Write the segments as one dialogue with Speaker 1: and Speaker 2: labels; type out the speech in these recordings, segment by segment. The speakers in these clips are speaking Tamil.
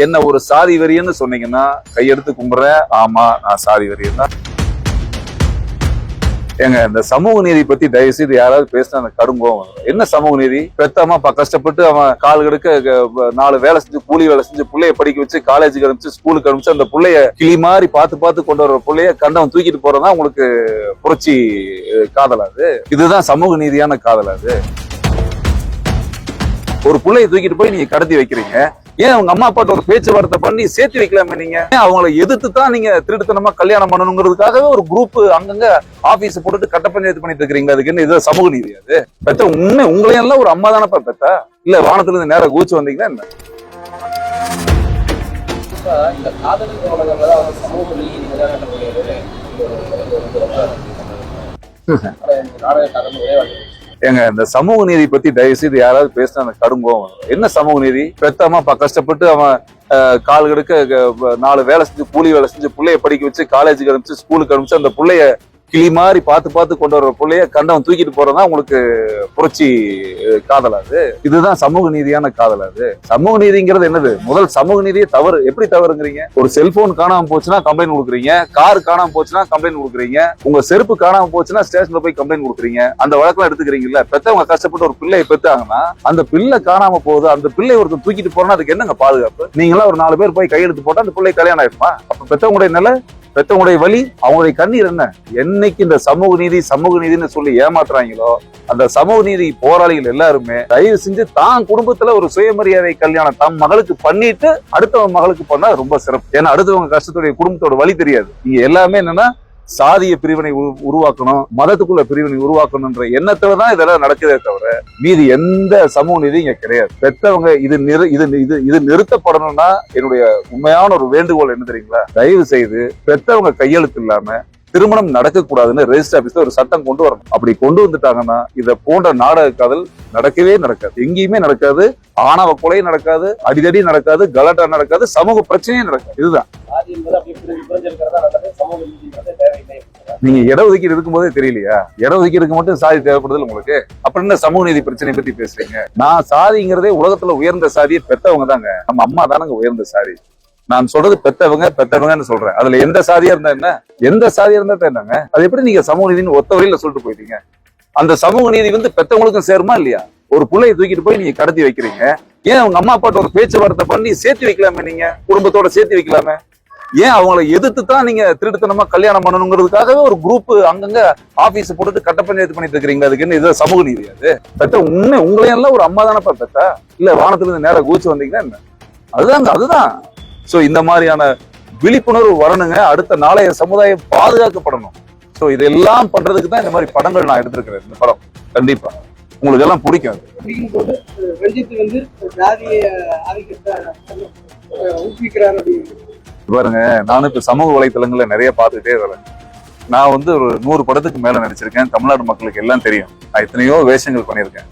Speaker 1: என்ன ஒரு சாதி வெறியன்னு சொன்னீங்கன்னா கையெடுத்து கும்பிடுறேன். ஆமா, நான் சாதி வெறியன் தான். ஏங்க, இந்த சமூக நீதி பத்தி தயவு செய்து யாராவது பேசினா அந்த கடுங்கோம். என்ன சமூக நீதி? பெத்தம்மா கஷ்டப்பட்டு அவன் கால் கெடுக்க 4 வேலை செஞ்சு கூலி வேலை செஞ்சு பிள்ளைய படிக்க வச்சு காலேஜுக்கு அனுப்பிச்சு ஸ்கூலுக்கு அனுப்பிச்சு அந்த பிள்ளைய கிளி மாதிரி பார்த்து கொண்டு வர பிள்ளைய கண்டவன் தூக்கிட்டு போறதா உங்களுக்கு புரட்சி காதலாது? இதுதான் சமூக நீதியான காதலாது? ஒரு பிள்ளைய தூக்கிட்டு போய் நீங்க கடத்தி வைக்கிறீங்க. ஏன் உங்க அம்மா அப்பாட்ட ஒரு பேச்சுவார்த்தை பண்ணி சேர்த்து வைக்கலாமே? நீங்க அவங்களை எதிர்த்து தான் நீங்க திருட்டுத்தனமா கல்யாணம் பண்ணணுங்கிறதுக்காகவே ஒரு குரூப் அங்கங்க ஆபீஸ் போட்டுட்டு கட்ட பஞ்சாயத்து பண்ணிட்டு இருக்கீங்க. அதுக்கு என்ன இது சமூக நீதி? அது பெத்த உண்மை உங்களையெல்லாம் ஒரு அம்மா தானப்பா பெத்தா? இல்ல வானத்துல இருந்து நேரம் கூச்சு வந்தீங்கன்னா என்ன?
Speaker 2: இந்த காதல் சமூக நீதி
Speaker 1: ஏங்க, இந்த சமூக நீதி பத்தி தயவு செய்து யாராவது பேசினா அந்த கடுங்கோம். என்ன சமூக நீதி? பெத்தம்மா கஷ்டப்பட்டு அவன் கால் கெடுக்க 4 வேலை செஞ்சு கூலி வேலை செஞ்சு பிள்ளைய படிக்க வச்சு காலேஜுக்கு அனுப்பிச்சு ஸ்கூலுக்கு அனுப்பிச்சு அந்த பிள்ளைய கிளி மாதிரி பார்த்து கொண்டு வர பிள்ளைய கண்டவன் தூக்கிட்டு போறதா உங்களுக்கு புரட்சி காதலாது? இதுதான் சமூக நீதியான காதலாது? சமூக நீதிங்கிறது என்னது? முதல் சமூக நீதியை தவறு. எப்படி தவறுங்கிறீங்க? ஒரு செல்போன் காணாம போச்சுன்னா கம்ப்ளைண்ட் கொடுக்குறீங்க, கார் காணாம போச்சுன்னா கம்ப்ளைண்ட் கொடுக்குறீங்க, உங்க செருப்பு காணாம போச்சுன்னா ஸ்டேஷன்ல போய் கம்ப்ளைண்ட் கொடுக்குறீங்க. அந்த வழக்கெல்லாம் எடுத்துக்கிறீங்கல்ல? பெத்தவங்க கஷ்டப்பட்டு ஒரு பிள்ளையை பெத்தாங்கன்னா அந்த பிள்ளை காணாம போகுது, அந்த பிள்ளை ஒருத்தர் தூக்கிட்டு போறோம்னா அதுக்கு என்னங்க பாதுகாப்பு? நீங்களா ஒரு 4 பேர் போய் கையெழுத்து போட்டா அந்த பிள்ளை கல்யாணம் ஆயிடுமா? அப்ப பெத்தவங்களுடைய நிலை, பெத்தவங்களுடைய வலி, அவங்களுடைய கண்ணீர் என்ன? என்னைக்கு இந்த சமூக நீதினு சொல்லி ஏமாத்துறாங்களோ அந்த சமூக நீதி போராளிகள் எல்லாருமே தயவு செஞ்சு தான் குடும்பத்துல ஒரு சுயமரியாதை கல்யாணம் தம் மகளுக்கு பண்ணிட்டு அடுத்தவங்க மகளுக்கு பண்ணா ரொம்ப சிறப்பு. ஏன்னா அடுத்தவங்க கஷ்டத்துடைய குடும்பத்தோட வலி தெரியாது. இங்க எல்லாமே என்னன்னா சாதிய பிரிவினை உருவாக்கணும், மதத்துக்குள்ள பிரிவினை உருவாக்கணும்ன்ற எண்ணத்துலதான் இதெல்லாம் நடக்குதே தவிர மீதி எந்த சமூக நீதி இங்க கிடையாது. பெத்தவங்க இது நிறுத்தப்படணும்னா என்னுடைய உண்மையான ஒரு வேண்டுகோள் என்ன தெரியுங்களா? தயவு செய்து பெத்தவங்க கையெழுத்து இல்லாம திருமணம் நடக்க கூடாதுன்னு ரெஜிஸ்டர் ஆபீஸ்ல ஒரு சட்டம் கொண்டு வரணும். அப்படி கொண்டு வந்துட்டாங்கன்னா இத போன்ற நாடக காதல் நடக்கவே நடக்காது, எங்கேயுமே நடக்காது. ஆணவ கொலை நடக்காது, அடிதடி நடக்காது, கலாட்டா நடக்காது, சமூக பிரச்சனையே நடக்காது. இதுதான் நீங்க இடஒதுக்கீடு இருக்கும்போதே தெரியலையா? இடஒதுக்கீடுக்கு மட்டும் சாதி தேவைப்படுது உங்களுக்கு. அப்புறம் என்ன சமூக நீதி பிரச்சனை பத்தி பேசுறீங்க? நான் சாதிங்கிறதே உலகத்துல உயர்ந்த சாதியை பெத்தவங்க தாங்க. நம்ம அம்மா தானங்க உயர்ந்த சாதி. நான் சொல்றது பெத்தவங்கன்னு சொல்றேன். அதுல எந்த சாதியா இருந்தா என்ன, எந்த சாதியா இருந்தா என்னங்க? அது எப்படி நீங்க சமூக நீதினு ஒத்த வரையில சொல்லிட்டு போயிட்டீங்க? அந்த சமூக நீதி பெத்தவங்களுக்கும் சேருமா இல்லையா? ஒரு பிள்ளையை தூக்கிட்டு போய் நீங்க கடத்தி வைக்கிறீங்க. ஏன் உங்க அம்மா அப்பாட்ட ஒரு பேச்சுவார்த்தை பண்ணி சேர்த்து வைக்கலாமே? நீங்க குடும்பத்தோட சேர்த்து வைக்கலாமே? ஏன் அவங்களை எதிர்த்து தான் நீங்க திருட்டுத்தனமா கல்யாணம் பண்ணணுங்கிறதுக்காகவே ஒரு குரூப் அங்கங்க ஆபீஸ் போட்டுட்டு கட்ட பஞ்சாயத்து பண்ணிட்டு இருக்கீங்க. அதுக்கு என்ன இது சமூக நீதி? அது பெத்த உண்மை உங்களையெல்லாம் ஒரு அம்மா தானப்பா பெத்தா? இல்ல வானத்துல இருந்து நேரம் கூச்சு வந்தீங்கன்னா என்ன? அதுதான். சோ இந்த மாதிரியான விழிப்புணர்வு வரணுங்க. அடுத்த நாளைய சமுதாயம் பாதுகாக்கப்படணும். சோ இதெல்லாம் பண்றதுக்கு தான் இந்த மாதிரி படங்கள் நான் எடுத்திருக்கிறேன். இந்த படம் கண்டிப்பா உங்களுக்கு எல்லாம் பிடிக்கும். பாருங்க, நானும் இப்ப சமூக வலைத்தளங்கள்ல நிறைய பார்த்துட்டே வரேன். நான் ஒரு 100 படத்துக்கு மேல நடிச்சிருக்கேன். தமிழ்நாடு மக்களுக்கு எல்லாம் தெரியும். நான் எத்தனையோ வேஷங்கள் பண்ணியிருக்கேன்.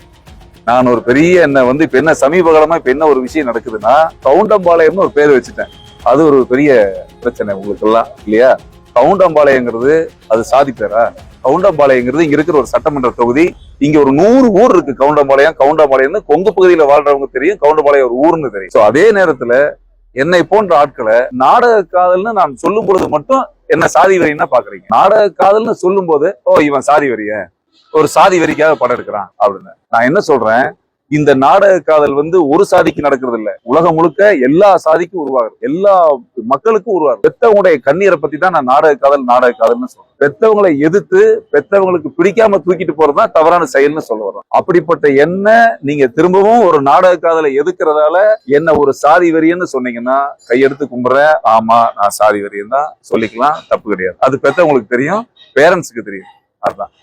Speaker 1: நான் ஒரு பெரிய இப்ப என்ன சமீப காலமா இப்ப என்ன ஒரு விஷயம் நடக்குதுன்னா கவுண்டம்பாளையம்னு ஒரு பேர் வச்சுட்டேன். அது ஒரு பெரிய பிரச்சனை உங்களுக்கு எல்லாம் இல்லையா? கவுண்டம்பாளையங்கிறது அது சாதி பேரா? கவுண்டம்பாளையங்கிறது இங்க இருக்கிற ஒரு சட்டமன்ற தொகுதி. இங்க ஒரு 100 ஊர் இருக்கு. கவுண்டம்பாளையம்னு கொங்கு பகுதியில வாழ்றவங்க தெரியும், கவுண்டம்பாளையம் ஒரு ஊர்னு தெரியும். அதே நேரத்துல என்னை போன்ற ஆட்களை நாடக காதல்னு நான் சொல்லும் பொழுது மட்டும் என்ன சாதி வெறின்னா பாக்குறீங்க. நாடக காதல்னு சொல்லும் போது இவன் சாதி வெறிய, ஒரு சாதி வெறிக்காக படம் எடுக்கிறான் அப்படின்னு. நான் என்ன சொல்றேன், இந்த நாடக காதல் ஒரு சாதிக்கு நடக்கிறது இல்ல, உலகம் முழுக்க எல்லா சாதிக்கும் உருவாகுது, எல்லா மக்களுக்கும் உருவாகுது. பெத்தவங்களுடைய கண்ணீரை பத்தி தான் நான் நாடக காதல்னு சொல்றேன். பெத்தவங்களை எதிர்த்து பெத்தவங்களுக்கு பிடிக்காம தூக்கிட்டு போறதுதான் தவறான செயல்னு சொல்ல வரோம். அப்படிப்பட்ட என்ன நீங்க திரும்பவும் ஒரு நாடக காதலை எதிர்க்கிறதால என்ன ஒரு சாதி வெறியன்னு சொன்னீங்கன்னா கையெடுத்து கும்பிடுறேன். ஆமா, நான் சாதி வெறியன் தான் சொல்லிக்கலாம், தப்பு கிடையாது. அது பெத்தவங்களுக்கு தெரியும், பேரண்ட்ஸுக்கு தெரியும். அதுதான்.